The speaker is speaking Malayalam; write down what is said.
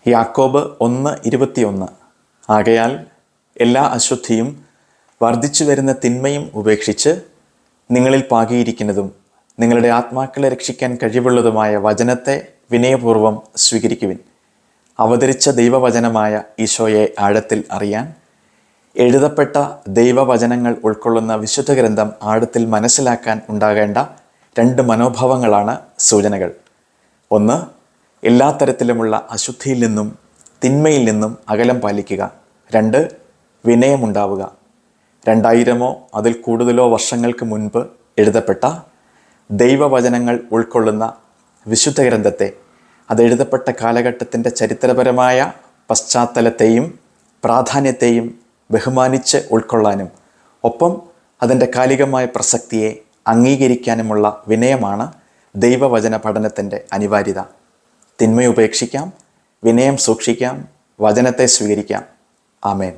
യാക്കോബ് 1:21. ആകയാൽ എല്ലാ അശുദ്ധിയും വർദ്ധിച്ചു വരുന്ന തിന്മയും ഉപേക്ഷിച്ച് നിങ്ങളിൽ പാകിയിരിക്കുന്നതും നിങ്ങളുടെ ആത്മാക്കളെ രക്ഷിക്കാൻ കഴിവുള്ളതുമായ വചനത്തെ വിനയപൂർവ്വം സ്വീകരിക്കുവിൻ. അവതരിച്ച ദൈവവചനമായ ഈശോയെ ആഴത്തിൽ അറിയാൻ, എഴുതപ്പെട്ട ദൈവവചനങ്ങൾ ഉൾക്കൊള്ളുന്ന വിശുദ്ധ ഗ്രന്ഥം ആഴത്തിൽ മനസ്സിലാക്കാൻ ഉണ്ടാകേണ്ട 2 മനോഭാവങ്ങളാണ് സൂചനകൾ. 1. എല്ലാ തരത്തിലുമുള്ള അശുദ്ധിയിൽ നിന്നും തിന്മയിൽ നിന്നും അകലം പാലിക്കുക. 2. വിനയമുണ്ടാവുക. 2000 അതിൽ കൂടുതലോ വർഷങ്ങൾക്ക് മുൻപ് എഴുതപ്പെട്ട ദൈവവചനങ്ങൾ ഉൾക്കൊള്ളുന്ന വിശുദ്ധ ഗ്രന്ഥത്തെ, അത് എഴുതപ്പെട്ട കാലഘട്ടത്തിൻ്റെ ചരിത്രപരമായ പശ്ചാത്തലത്തെയും പ്രാധാന്യത്തെയും ബഹുമാനിച്ച് ഉൾക്കൊള്ളാനും ഒപ്പം അതിൻ്റെ കാലികമായ പ്രസക്തിയെ അംഗീകരിക്കാനുമുള്ള വിനയമാണ് ദൈവവചന പഠനത്തിൻ്റെ അനിവാര്യത. തിന്മ ഉപേക്ഷിക്കാം, വിനയം സൂക്ഷിക്കാം, വചനത്തെ സ്വീകരിക്കാം. ആമേൻ.